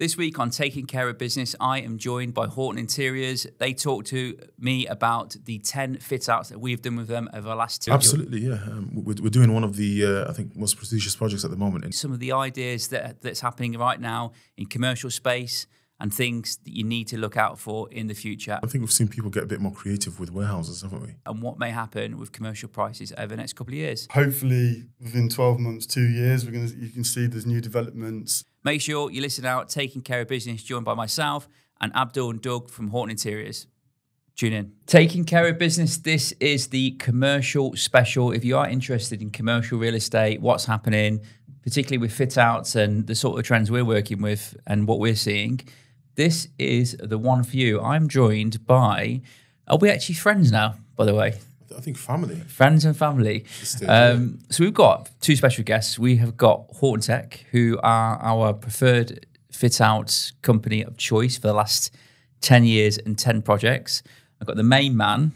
This week on Taking Care of Business, I am joined by Horton Interiors. They talk to me about the 10 fit-outs that we've done with them over the last 2 years. Absolutely, yeah. We're doing one of the, I think, most prestigious projects at the moment. And some of the ideas that's happening right now in commercial space and things that you need to look out for in the future. I think we've seen people get a bit more creative with warehouses, haven't we? And what may happen with commercial prices over the next couple of years. Hopefully, within 12 months, 2 years, you can see there's new developments. Make sure you listen out, Taking Care of Business, joined by myself and Abdul and Doug from Horton Interiors. Tune in. Taking Care of Business, this is the commercial special. If you are interested in commercial real estate, what's happening, particularly with fit-outs and the sort of trends we're working with and what we're seeing, this is the one for you. I'm joined by, are we actually friends now, by the way? I think family. Friends and family. So we've got two special guests. We have got Horton Tech, who are our preferred fit-out company of choice for the last 10 years and 10 projects. I've got the main man,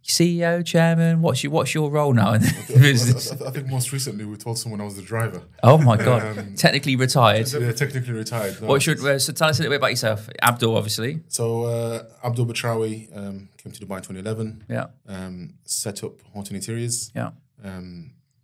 CEO, chairman. What's your role now in the business? I think most recently we told someone I was the driver. Oh my God. Technically retired. Yeah, technically retired. No. So tell us a little bit about yourself. Abdul, obviously. So Betraoui came to Dubai in 2011. Yeah. Set up Horton Interiors. Yeah.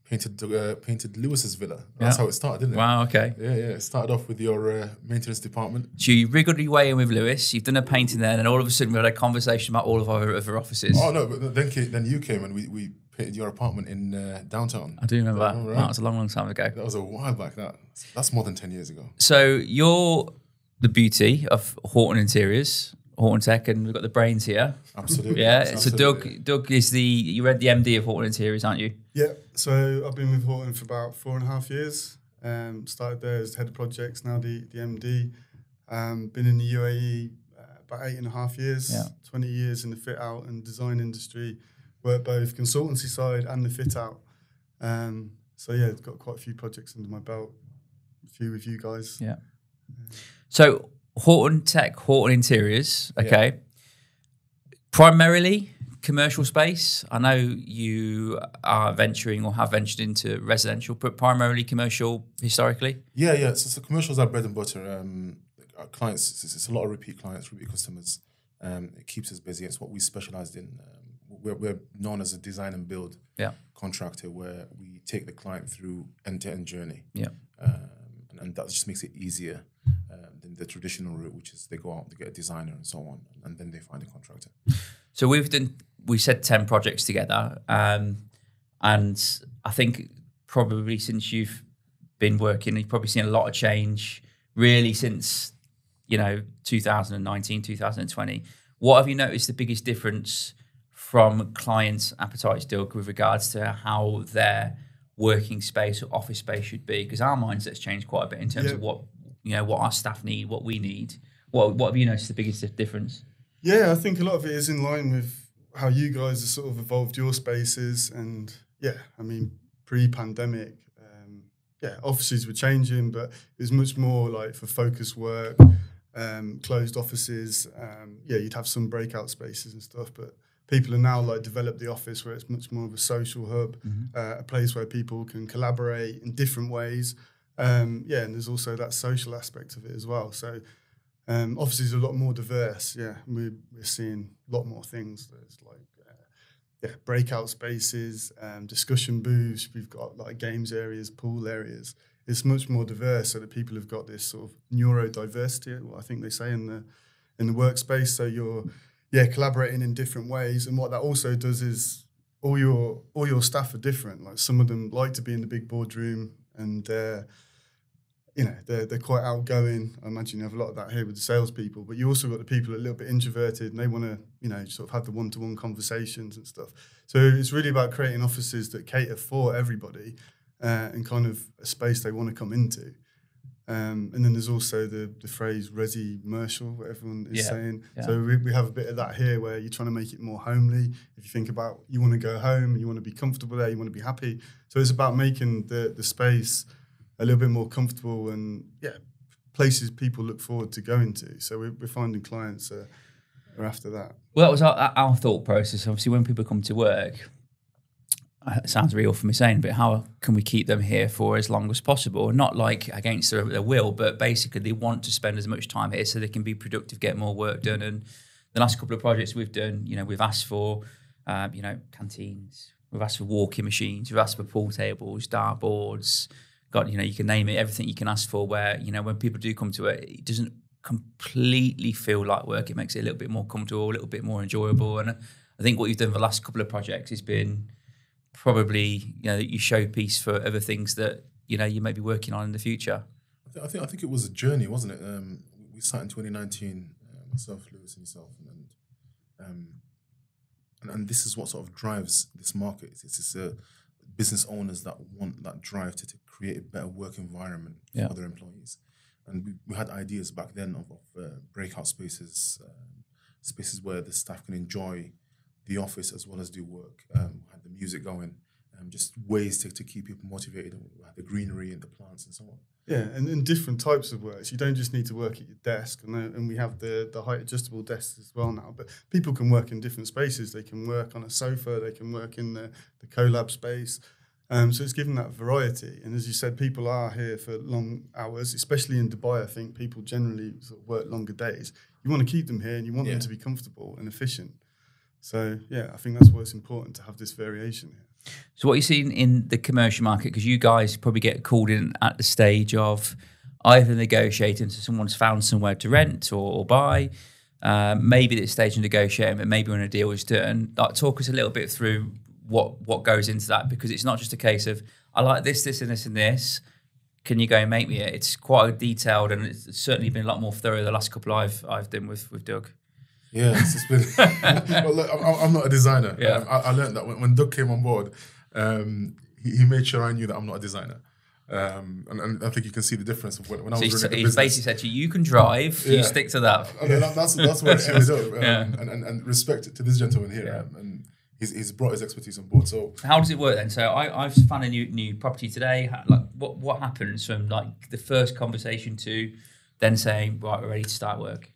Painted Lewis's villa. That's how it started, didn't it? Wow, okay. Yeah. It started off with your maintenance department. So you wriggled your way in with Lewis, you've done a painting there, and then all of a sudden we had a conversation about all of our other offices. Oh, no, but then you came and we painted your apartment in downtown. I do remember that. Right? That was a long, long time ago. That was a while back, that's more than 10 years ago. So you're the beauty of Horton Interiors, Horton Tech, and we've got the brains here. Absolutely. Yeah. Absolutely. So Doug is you read the MD of Horton Interiors, aren't you? Yeah. So I've been with Horton for about 4.5 years. Started there as head of projects, now the MD. Been in the UAE about 8.5 years. Yeah. 20 years in the fit out and design industry. Worked both consultancy side and the fit out. So yeah, got quite a few projects under my belt. A few with you guys. Yeah. So Horton Tech, Horton Interiors, okay. Yeah. Primarily commercial space. I know you are venturing or have ventured into residential, but primarily commercial historically. Yeah. So commercials are bread and butter. Our clients, it's a lot of repeat clients, repeat customers. It keeps us busy. It's what we specialised in. We're known as a design and build contractor, where we take the client through end-to-end journey. Yeah. And that just makes it easier than the traditional route, which is they go out, they get a designer and so on, and then they find a contractor. So we said 10 projects together, and I think probably since you've been working, you've probably seen a lot of change really since 2019, 2020. What have you noticed the biggest difference from clients' appetites, Doug, with regards to how their working space or office space should be? Because our mindset's changed quite a bit in terms of what our staff need, what we need. What have you noticed the biggest difference? Yeah, I think a lot of it is in line with how you guys have sort of evolved your spaces. And pre-pandemic, offices were changing, but it was much more like for focus work, closed offices. You'd have some breakout spaces and stuff, but people are now developed the office where it's much more of a social hub, a place where people can collaborate in different ways. And there's also that social aspect of it as well. So offices are a lot more diverse. Yeah, we're seeing a lot more things. There's breakout spaces, discussion booths. We've got games areas, pool areas. It's much more diverse, so that people have got this sort of neurodiversity, what I think they say in the workspace. So you're collaborating in different ways, and what that also does is all your staff are different. Like some of them like to be in the big boardroom, and they're quite outgoing. I imagine you have a lot of that here with the salespeople, but you also got the people a little bit introverted, and they want to sort of have the one-to-one conversations and stuff. So it's really about creating offices that cater for everybody and kind of a space they want to come into. And then there's also the phrase resi-mercial, what everyone is saying. Yeah. So we have a bit of that here, where you're trying to make it more homely. If you think about, you want to go home, you want to be comfortable there, you want to be happy. So it's about making the space a little bit more comfortable and places people look forward to going to. So we're finding clients are after that. Well, that was our thought process. Obviously, when people come to work, it sounds real for me saying, but how can we keep them here for as long as possible? Not like against their will, but basically they want to spend as much time here so they can be productive, get more work done. And the last couple of projects we've done, you know, we've asked for, you know, canteens, we've asked for walking machines, we've asked for pool tables, dartboards, God, you know, you can name it, everything you can ask for, where, you know, when people do come to it, it doesn't completely feel like work. It makes it a little bit more comfortable, a little bit more enjoyable. And I think what you've done for the last couple of projects has been probably, you know, your showpiece for other things that, you know, you may be working on in the future. I think it was a journey, wasn't it? We started in 2019, myself, Lewis, and yourself, and this is what sort of drives this market. It's business owners that want that drive to create a better work environment for their employees. And we had ideas back then of breakout spaces, spaces where the staff can enjoy the office as well as do work. Had the music going, just ways to keep people motivated. And we had the greenery and the plants and so on. Yeah, and different types of work. So you don't just need to work at your desk, and we have the height adjustable desks as well now. But people can work in different spaces. They can work on a sofa. They can work in the collab space. So it's given that variety. And as you said, people are here for long hours, especially in Dubai. I think people generally sort of work longer days. You want to keep them here, and you want them to be comfortable and efficient. So yeah, I think that's why it's important to have this variation here. So what you're seeing in the commercial market, because you guys probably get called in at the stage of either negotiating, so someone's found somewhere to rent or buy, maybe at the stage of negotiating, but maybe when a deal is done. Like, talk us a little bit through what goes into that, because it's not just a case of, I like this, this, and this, and this. Can you go and make me it? It's quite detailed, and it's certainly been a lot more thorough the last couple I've done with Doug. Yeah, it's been. Well, look, I'm not a designer. Yeah. I learned that when Doug came on board, he made sure I knew that I'm not a designer. And I think you can see the difference of when I was running the business. He basically said to you, you can drive, you stick to that. I mean, that's what it ended up. And respect to this gentleman here. And he's brought his expertise on board. So how does it work then? So I've found a new property today. Like, what happens from like the first conversation to then saying, right, we're ready to start work?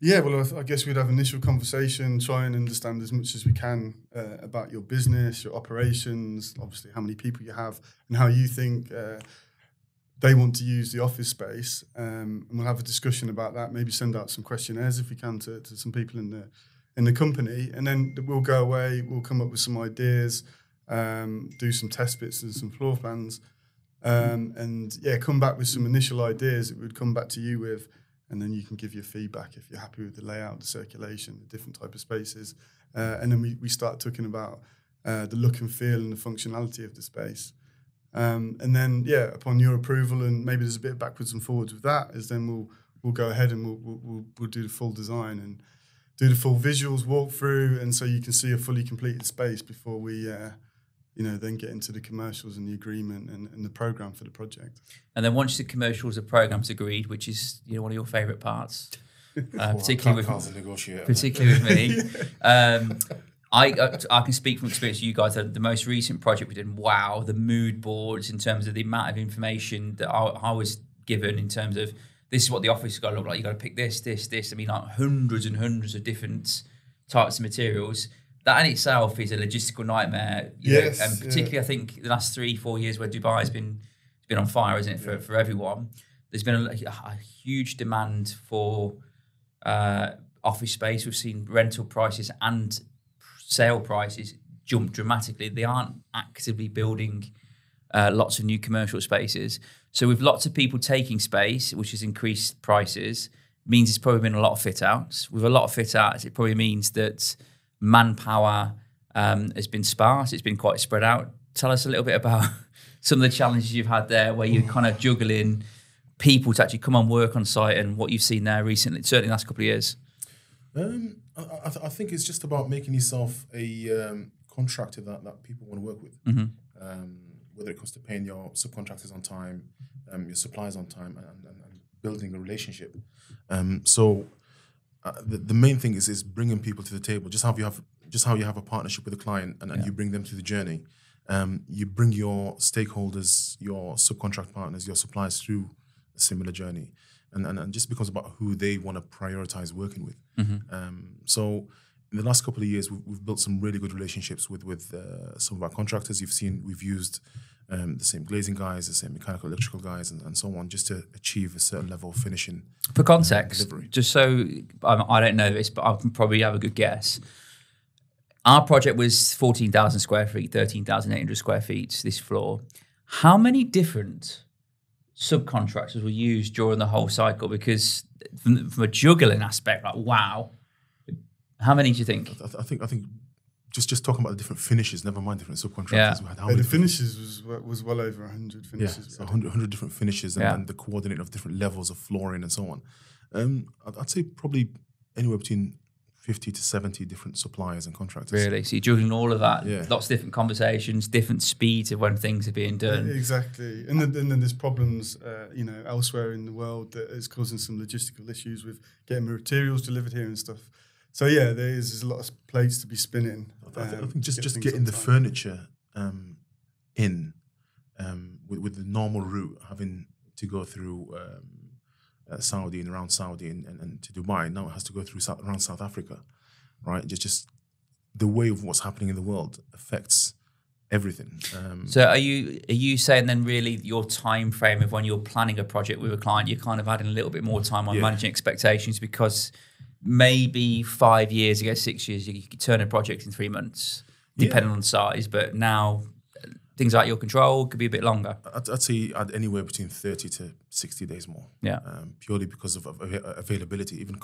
Yeah, well, I guess we'd have initial conversation, try and understand as much as we can about your business, your operations, obviously how many people you have, and how you think they want to use the office space. And we'll have a discussion about that. Maybe send out some questionnaires if we can to some people in the company, and then we'll go away. We'll come up with some ideas, do some test bits and some floor plans, and come back with some initial ideas that we'd come back to you with. And then you can give your feedback if you're happy with the layout, the circulation, the different type of spaces. And then we start talking about the look and feel and the functionality of the space. And then, upon your approval, and maybe there's a bit of backwards and forwards with that, is then we'll go ahead and we'll do the full design and do the full visuals, walkthrough, and so you can see a fully completed space before we then get into the commercials and the agreement and the program for the project. And then once the commercials and programs agreed, which is one of your favourite parts, particularly with me, I can speak from experience. You guys, the most recent project we did, wow, the mood boards in terms of the amount of information that I was given in terms of this is what the office is going to look like. You got to pick this. I mean, like hundreds and hundreds of different types of materials. That in itself is a logistical nightmare. Yes, and particularly, I think the last 3-4 years where Dubai has been on fire, isn't it, for everyone? There's been a huge demand for office space. We've seen rental prices and sale prices jump dramatically. They aren't actively building lots of new commercial spaces. So with lots of people taking space, which has increased prices, means it's probably been a lot of fit outs. With a lot of fit outs, it probably means that manpower has been sparse. It's been quite spread out. Tell us a little bit about some of the challenges you've had there, where you're kind of juggling people to actually come and work on site, and what you've seen there recently, certainly in the last couple of years. I think it's just about making yourself a contractor that people want to work with. Whether it comes to paying your subcontractors on time, your suppliers on time, and building a relationship. The main thing is bringing people to the table. Just how you have a partnership with a client, and you bring them through the journey. You bring your stakeholders, your subcontract partners, your suppliers through a similar journey, and just becomes about who they want to prioritize working with. So in the last couple of years, we've built some really good relationships with some of our contractors. You've seen we've used the same glazing guys, the same mechanical, electrical guys, and so on, just to achieve a certain level of finishing. For context, just so I don't know this, but I can probably have a good guess. Our project was 14,000 square feet, 13,800 square feet, this floor. How many different subcontractors were used during the whole cycle? Because from a juggling aspect, like, wow. How many do you think? I think just talking about the different finishes, never mind different subcontractors. Yeah. We had how many the finishes was well over 100 finishes. Yeah, so 100 different finishes, and the coordinate of different levels of flooring and so on. I'd say probably anywhere between 50 to 70 different suppliers and contractors. Really? So you're juggling all of that. Yeah. Lots of different conversations, different speeds of when things are being done. Yeah, exactly. And then there's problems, elsewhere in the world that is causing some logistical issues with getting materials delivered here and stuff. So yeah, there's a lot of plates to be spinning. I think just getting the furniture in with the normal route, having to go through Saudi and around Saudi and to Dubai. Now it has to go through around South Africa, right? Just the way of what's happening in the world affects everything. So are you saying then really your time frame of when you're planning a project with a client, you're kind of adding a little bit more time on managing expectations, because maybe 5 years ago, 6 years, you could turn a project in 3 months, depending on the size, but now things out of your control could be a bit longer. I'd say add anywhere between 30 to 60 days more. Yeah. Purely because of availability. Even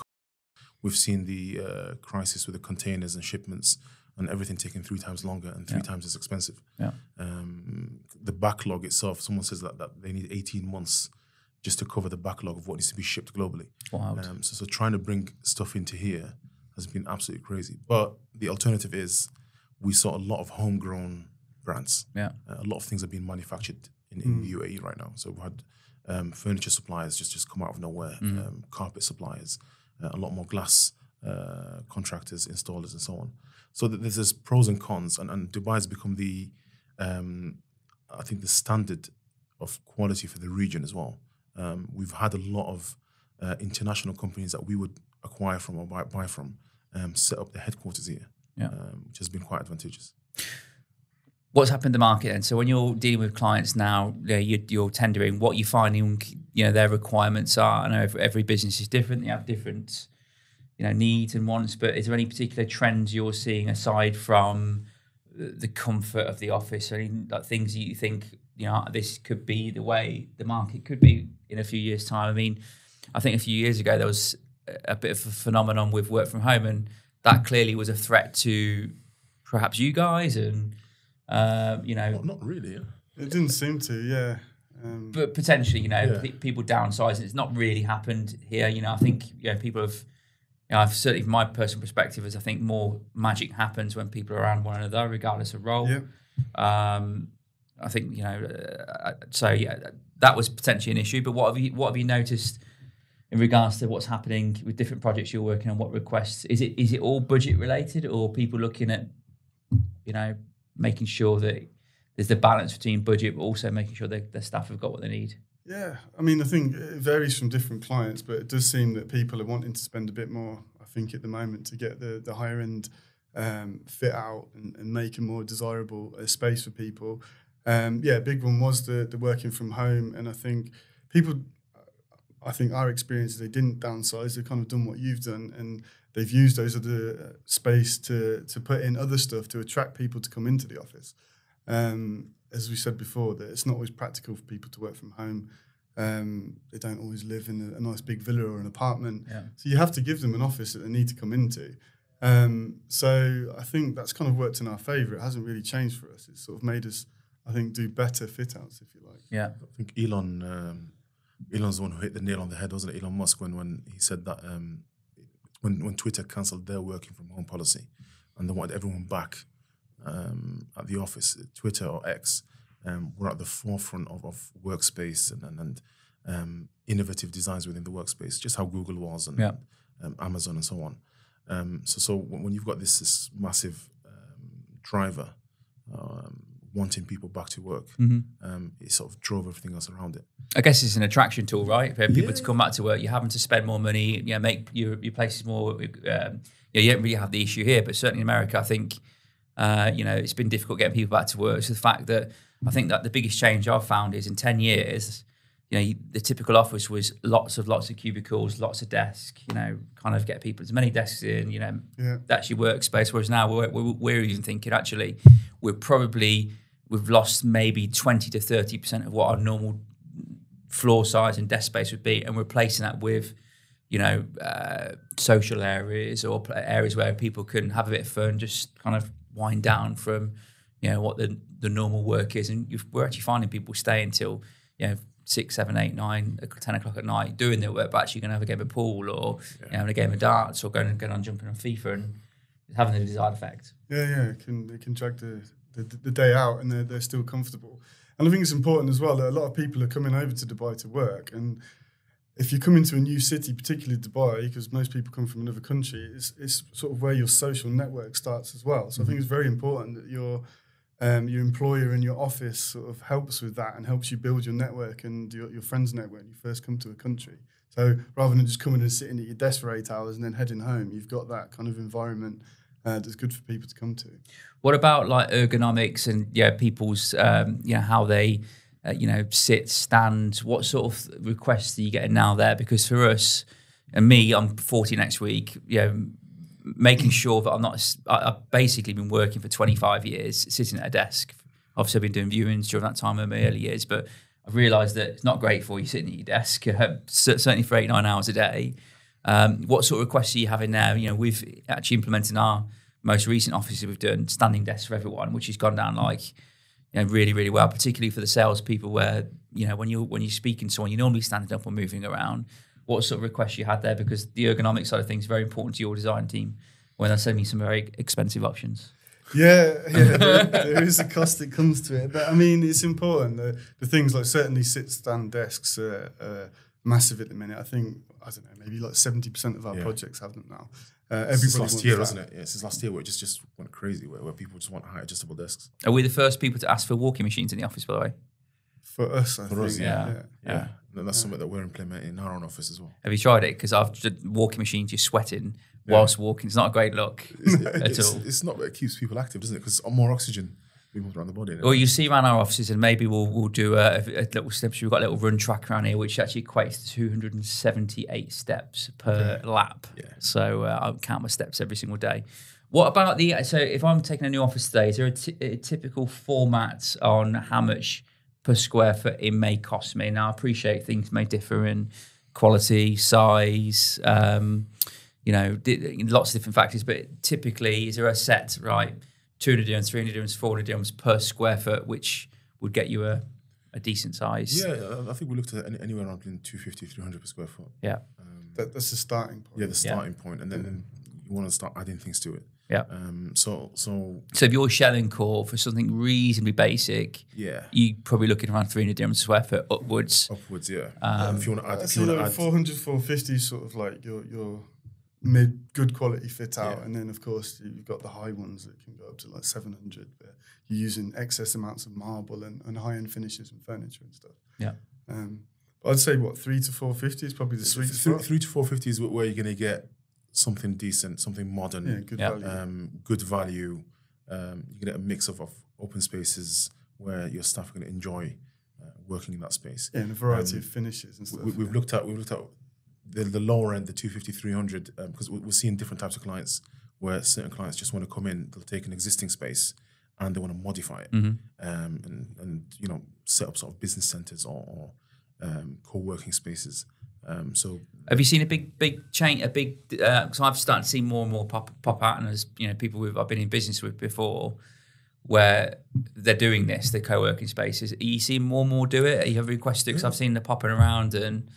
we've seen the crisis with the containers and shipments and everything taking 3 times longer and 3 times as expensive. Yeah. The backlog itself, someone says that they need 18 months just to cover the backlog of what needs to be shipped globally. Wow. So trying to bring stuff into here has been absolutely crazy. But the alternative is we saw a lot of homegrown brands. Yeah. A lot of things are being manufactured in the UAE right now. So we had furniture suppliers just come out of nowhere, carpet suppliers, a lot more glass contractors, installers, and so on. So there's pros and cons, and Dubai has become I think the standard of quality for the region as well. We've had a lot of international companies that we would acquire from or buy from set up their headquarters here, which has been quite advantageous. What's happened in the market then? So when you're dealing with clients now, you're tendering, what you're finding, their requirements are. I know every business is different. They have different, needs and wants. But is there any particular trends you're seeing aside from the comfort of the office, or any like things that you think, this could be the way the market could be in a few years' time? I mean, I think a few years ago there was a bit of a phenomenon with work from home, and that clearly was a threat to perhaps you guys and. Not really. Yeah. It didn't seem to, yeah. But potentially, people downsizing. It's not really happened here. I think people have. I've certainly, from my personal perspective, is I think more magic happens when people are around one another, regardless of role. Yeah. I think that was potentially an issue. But what have you noticed in regards to what's happening with different projects you're working on? What requests is it all budget related, or people looking at making sure that there's the balance between budget, but also making sure that their staff have got what they need? Yeah, I mean, I think it varies from different clients, but it does seem that people are wanting to spend a bit more, I think, at the moment to get the higher end fit out and make a more desirable space for people. A big one was the working from home, and I think our experience is they didn't downsize. They've kind of done what you've done, and they've used those other space to put in other stuff to attract people to come into the office. As we said before, that it's not always practical for people to work from home. They don't always live in a nice big villa or an apartment. Yeah. So you have to give them an office that they need to come into. So I think that's kind of worked in our favour. It hasn't really changed for us. It's sort of made us, I think, do better fit outs, if you like. Yeah. I think Elon's the one who hit the nail on the head, wasn't it? Elon Musk, when he said that when Twitter cancelled their working from home policy and they wanted everyone back at the office, Twitter or X were at the forefront of workspace and innovative designs within the workspace, just how Google was and Amazon and so on. So when you've got this massive driver wanting people back to work. It sort of drove everything else around it. I guess it's an attraction tool, right? For people to come back to work, you're having to spend more money, make your places more. You don't really have the issue here, but certainly in America, I think it's been difficult getting people back to work. So the fact that I think that the biggest change I've found is in 10 years, the typical office was lots of cubicles, lots of desks, kind of get people as many desks in, that's your workspace. Whereas now we're even thinking actually we've lost maybe 20 to 30% of what our normal floor size and desk space would be, and we're replacing that with, social areas or areas where people can have a bit of fun, just kind of wind down from, what the normal work is. And we're actually finding people stay until, 6, 7, 8, 9, 10 o'clock at night doing their work, but actually going to have a game of pool or having a game of darts or going on jumping on FIFA and having the desired effect. Yeah, it can drag the day out, and they're still comfortable. And I think it's important as well that a lot of people are coming over to Dubai to work, and if you come into a new city, particularly Dubai, because most people come from another country, it's sort of where your social network starts as well. So I think it's very important that your employer and your office sort of helps with that and helps you build your network and your friends' network when you first come to a country. So rather than just coming and sitting at your desk for 8 hours and then heading home, you've got that kind of environment that's good for people to come to. What about like ergonomics and people's how they sit, stand? What sort of requests are you getting now there? Because for us and me, I'm 40 next week. Making sure that I've basically been working for 25 years, sitting at a desk. Obviously, I've been doing viewings during that time in my early years, but I've realised that it's not great for you sitting at your desk, certainly for 8-9 hours a day. What sort of requests are you having now? We've actually implemented our most recent offices. We've done standing desks for everyone, which has gone down really, really well, particularly for the salespeople where, when you're speaking to someone, you're normally standing up or moving around. What sort of requests you had there? Because the ergonomic side of things is very important to your design team when they're sending you some very expensive options. Yeah, there is a cost that comes to it. But I mean, it's important. The things like certainly sit-stand desks are massive at the minute. I think, maybe like 70% of our projects have them now. Since last year, wasn't it? Yeah, since last year, where it just went crazy, where people just want high adjustable desks. Are we the first people to ask for walking machines in the office, by the way? For us, I think. Yeah. And that's something that we're implementing in our own office as well. Have you tried it? Because after walking machines, you're sweating whilst walking. It's not a great look at all. It's not, but it keeps people active, doesn't it? Because more oxygen moving around the body. Well, you see around our offices, and maybe we'll do a little steps. We've got a little run track around here, which actually equates to 278 steps per lap. Yeah. So I count my steps every single day. What about so if I'm taking a new office today, is there a typical format on how much per square foot it may cost me? Now, I appreciate things may differ in quality, size, lots of different factors, but typically, is there a set, right, 200 dirhams, 300 dirhams, 400 dirhams per square foot, which would get you a decent size? Yeah, I think we looked at anywhere around 250, 300 per square foot. Yeah. That's the starting point. Yeah, the starting point, and then you want to start adding things to it. Yeah. So if you're shelling core for something reasonably basic, you're probably looking around 300 dirhams a square foot upwards. Upwards, yeah. If you want to add, 400, 450 is sort of like your mid good quality fit out, and then of course you've got the high ones that can go up to like 700. Where you're using excess amounts of marble and high end finishes and furniture and stuff. Yeah. But I'd say 3 to 450 is probably the sweet spot. 3 to 450 is where you're going to get something decent, something modern, good value. Good value. You get a mix of open spaces where your staff are going to enjoy working in that space. Yeah, and a variety of finishes and stuff. We've looked at the lower end, the 250, 300, because we're seeing different types of clients where certain clients just want to come in, they'll take an existing space and they want to modify it, and set up sort of business centers or co-working spaces. So have you seen a big change? Because I've started to see more and more pop out, and as people I've been in business with before, where they're doing this, the co-working spaces. Are you seeing more and more do it? Are you have requested? Because I've seen them popping around, and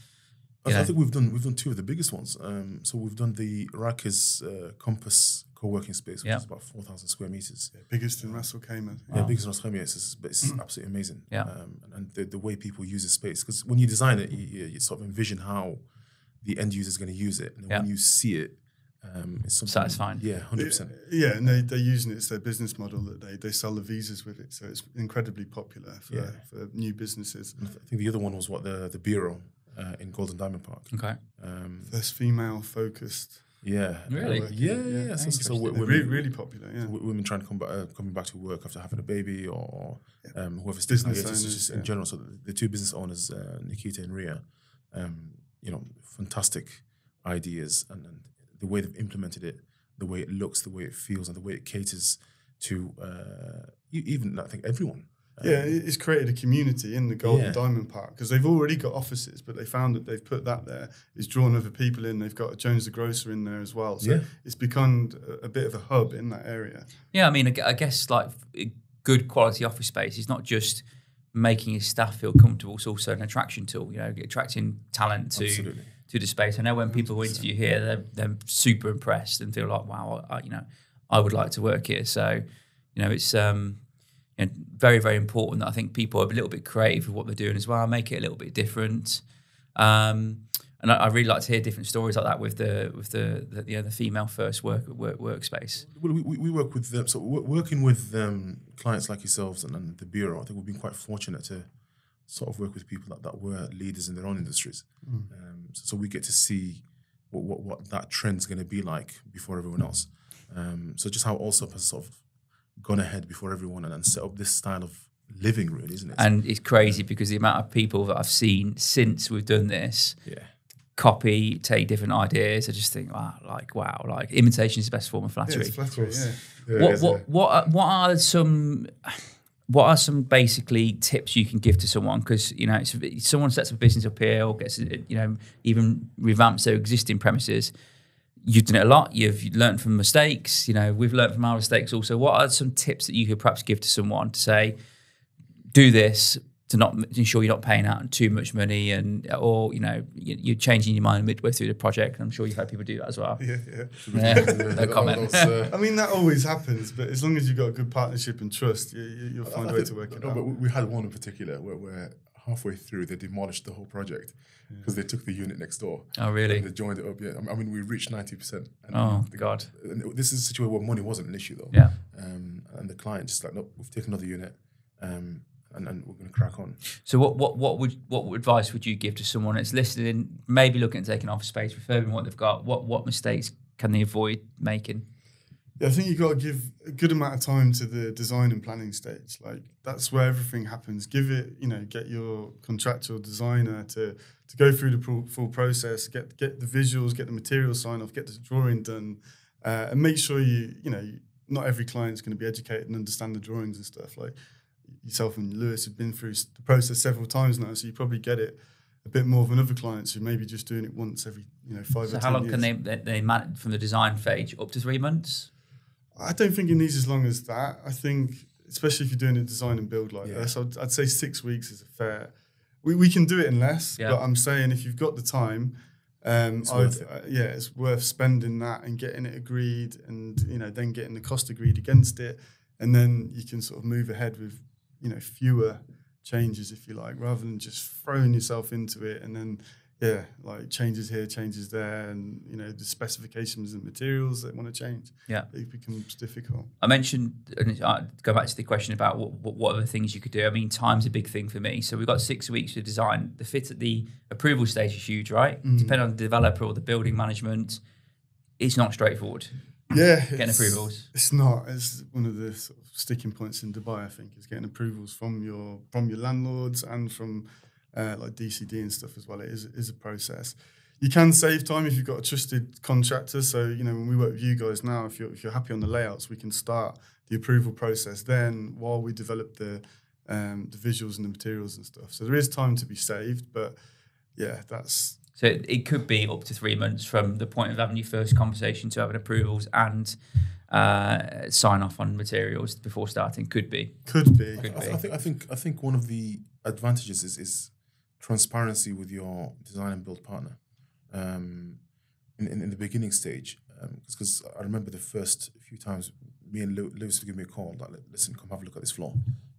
I think we've done two of the biggest ones. So we've done the Rakiz Compass co-working space, which is about 4,000 square meters. Yeah, biggest in Ras Al Khaimah. Yeah, biggest in Ras Al Khaimah. It's absolutely amazing. Yeah, and the way people use the space, because when you design it, you sort of envision how the end user is going to use it, and when you see it, It's something satisfying. Yeah, 100%. Yeah, and they're using it as their business model, that they sell the visas with it, so it's incredibly popular for new businesses. I think the other one was the Bureau in Golden Diamond Park. Okay. First female focused. Yeah. Really? Yeah. So They're really popular. Yeah. Women trying to coming back to work after having a baby, or whoever's business owners, just in general. So the two business owners, Nikita and Ria, fantastic ideas, and the way they've implemented it, the way it looks, the way it feels, and the way it caters to even, I think, everyone. It's created a community in the Golden Diamond Park, because they've already got offices, but they found that they've put that there. It's drawn other people in. They've got Jones the Grocer in there as well. So it's become a bit of a hub in that area. Yeah, I mean, I guess like good quality office space is not just making your staff feel comfortable, it's also an attraction tool, attracting talent to the space. I know when people who interview here, they're super impressed and feel like, wow, I would like to work here. So, it's very, very important that I think people are a little bit creative with what they're doing as well, make it a little bit different. And I really like to hear different stories like that with the female first workspace. Well, we work with them. So working with clients like yourselves and the Bureau, I think we've been quite fortunate to sort of work with people that were leaders in their own industries. So we get to see what that trend's going to be like before everyone else. So just how Allsopp has sort of gone ahead before everyone and set up this style of living, really, isn't it? And it's crazy because the amount of people that I've seen since we've done this copy, take different ideas. I just think, wow, imitation is the best form of flattery. Yeah, it's flattery, What are some basically tips you can give to someone? Because if someone sets a business up here or gets even revamps their existing premises, you've done it a lot. You've learned from mistakes. We've learned from our mistakes also. What are some tips that you could perhaps give to someone to say, do this to not ensure you're not paying out too much money, or you're changing your mind midway through the project? I'm sure you've had people do that as well. No comment. I mean, that always happens, but as long as you've got a good partnership and trust, you'll find a way to work it out. But we had one in particular where halfway through they demolished the whole project because they took the unit next door. Oh, really? And they joined it up. Yeah, I mean, we reached 90%. God! And this is a situation where money wasn't an issue, though. Yeah. And the client just like, no, we've taken another unit, and we're going to crack on. So what advice would you give to someone that's listening, maybe looking at taking office space, refurbing what they've got? What mistakes can they avoid making? Yeah, I think you've got to give a good amount of time to the design and planning stage. Like, that's where everything happens. Give it, get your contractual designer to go through the full process, get the visuals, get the materials signed off, get the drawing done, and make sure not every client's going to be educated and understand the drawings and stuff. Like, yourself and Lewis have been through the process several times now, so you probably get it a bit more than other clients who maybe just doing it once every 5 or 10 years. So how long can they manage from the design phase? Up to 3 months? I don't think it needs as long as that. I think, especially if you're doing a design and build like this, I'd say 6 weeks is a fair. We can do it in less, but I'm saying if you've got the time, it's worth spending that and getting it agreed, and then getting the cost agreed against it, and then you can sort of move ahead with fewer changes, if you like, rather than just throwing yourself into it and then changes here, changes there, and the specifications and materials that want to change. Yeah, it becomes difficult. I mentioned, and go back to the question about what other things you could do. I mean, time's a big thing for me. So we've got 6 weeks to design. The fit at the approval stage is huge, right? Depending on the developer or the building management, it's not straightforward. Yeah, getting approvals. It's not. It's one of the sort of sticking points in Dubai, I think, is getting approvals from your landlords and from like DCD and stuff as well. It is a process. You can save time if you've got a trusted contractor. So when we work with you guys now, if you're happy on the layouts, we can start the approval process then while we develop the visuals and the materials and stuff. So there is time to be saved, but that's. So it could be up to 3 months from the point of having your first conversation to having approvals and sign off on materials before starting. Could be. I think one of the advantages is transparency with your design and build partner in the beginning stage. Because I remember the first few times me and Lewis would give me a call, like, listen, come have a look at this floor.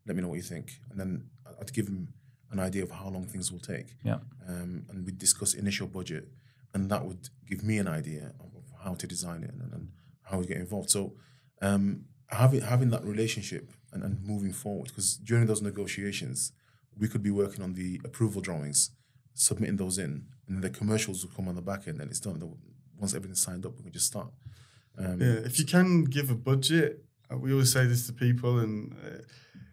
Let me know what you think. And then I'd give him an idea of how long things will take. Yeah. And we'd discuss initial budget, and that would give me an idea of how to design it and how we get involved. So having that relationship and moving forward, because during those negotiations, we could be working on the approval drawings, submitting those in, and the commercials will come on the back end, and it's done. Once everything's signed up, we can just start. If you can give a budget, we always say this to people, and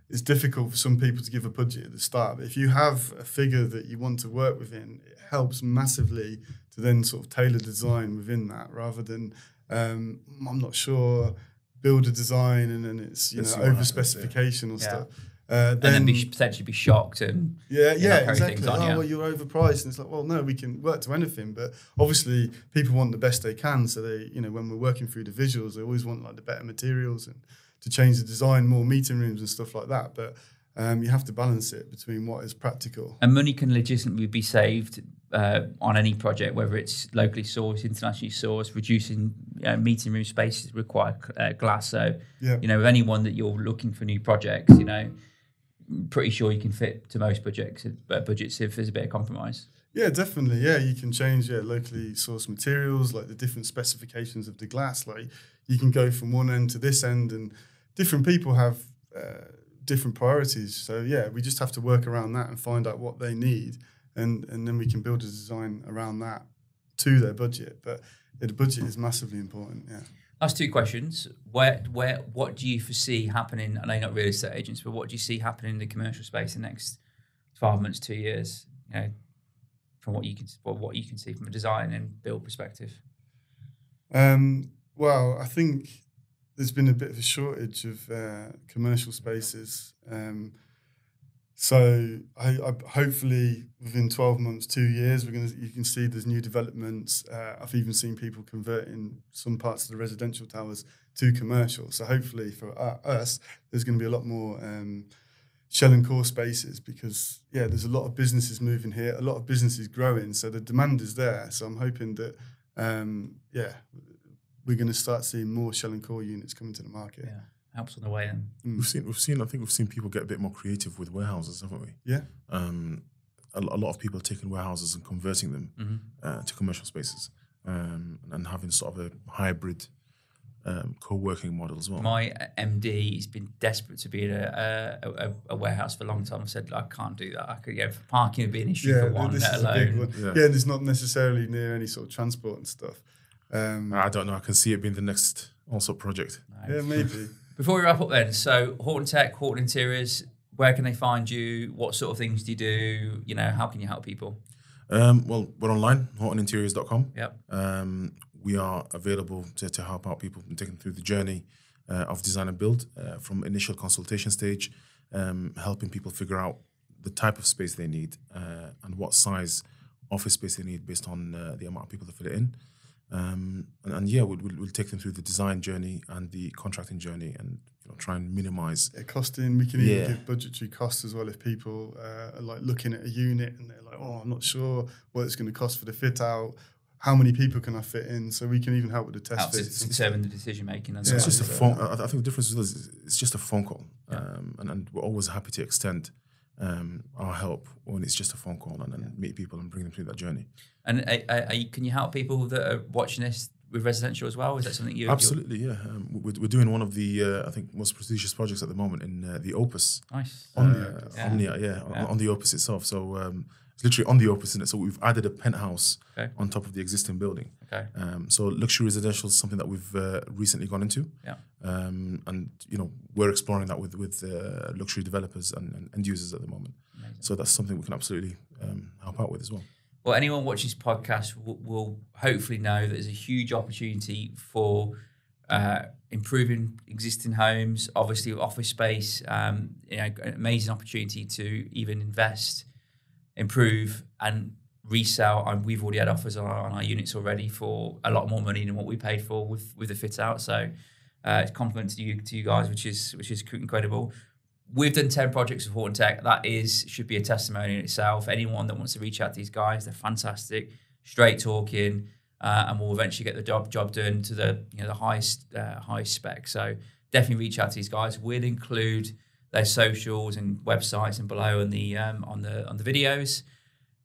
it's difficult for some people to give a budget at the start. But if you have a figure that you want to work within, it helps massively to then sort of tailor design within that, rather than I'm not sure, build a design and then it's over specification or stuff. Then potentially be shocked and exactly. Well, you're overpriced, and it's like, well, no, we can work to anything, but obviously people want the best they can. So they, when we're working through the visuals, they always want like the better materials and to change the design, more meeting rooms and stuff like that. But you have to balance it between what is practical. And money can legitimately be saved on any project, whether it's locally sourced, internationally sourced, reducing meeting room spaces require glass. So, with anyone that you're looking for new projects, pretty sure you can fit to most budgets if there's a bit of compromise. Yeah, definitely. Yeah, you can change locally sourced materials, like the different specifications of the glass. Like you can go from one end to this end, and different people have different priorities. So yeah, we just have to work around that and find out what they need, and then we can build a design around that to their budget. But the budget is massively important. Yeah. That's two questions. What do you foresee happening? I know you're not real estate agents, but what do you see happening in the commercial space in the next 12 months, 2 years? From what you can see from a design and build perspective. Well, I think there's been a bit of a shortage of commercial spaces. So I hopefully within 12 months, 2 years, you can see there's new developments. I've even seen people converting some parts of the residential towers to commercial. So hopefully for us, there's going to be a lot more shell and core spaces, because there's a lot of businesses moving here, a lot of businesses growing. So the demand is there. So I'm hoping that we're going to start seeing more shell and core units coming to the market. Yeah. Helps on the way in. We've seen people get a bit more creative with warehouses, haven't we? Yeah. A lot of people are taking warehouses and converting them to commercial spaces, and having sort of a hybrid co-working model as well. My MD has been desperate to be in a warehouse for a long time. I said, I can't do that. Parking would be an issue for one, let alone. A big one. Yeah, and it's not necessarily near any sort of transport and stuff. I don't know. I can see it being the next Allsopp project. Nice. Yeah, maybe. Before we wrap up then, so Horton Tech, Horton Interiors, where can they find you? What sort of things do you do? How can you help people? Well, we're online, hortoninteriors.com. Yep. We are available to help out people and take them through the journey of design and build from initial consultation stage, helping people figure out the type of space they need and what size office space they need based on the amount of people that fit it in. We'll take them through the design journey and the contracting journey, and try and minimise costing. We can even give budgetary costs as well if people are like looking at a unit and they're like, I'm not sure what it's going to cost for the fit out. How many people can I fit in? So we can even help with the test fits. Determine the decision making. It's just a phone. I think the difference is it's just a phone call, and we're always happy to extend our help when it's just a phone call and meet people and bring them through that journey. And can you help people that are watching this with residential as well? Is that something you? Absolutely, yeah. We're doing one of the I think most prestigious projects at the moment in the Opus. Nice. On the Opus itself. So it's literally on the Opus, isn't it? So we've added a penthouse on top of the existing building. Okay. So luxury residential is something that we've recently gone into. Yeah. And we're exploring that with luxury developers and end users at the moment. Amazing. So that's something we can absolutely help out with as well. Well, anyone watching this podcast will hopefully know that there's a huge opportunity for improving existing homes, obviously office space, an amazing opportunity to even invest, improve and resell. And we've already had offers on our units already for a lot more money than what we paid for with the fit out. So it's a compliment to you guys, which is incredible. We've done 10 projects with Horton Tech. That should be a testimony in itself. Anyone that wants to reach out to these guys, they're fantastic, straight talking, and we'll eventually get the job done to the highest spec. So definitely reach out to these guys. We'll include their socials and websites and below on the videos.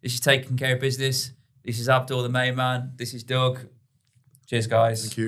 This is Taking Care of Business. This is Abdul, the main man. This is Doug. Cheers, guys. Thank you.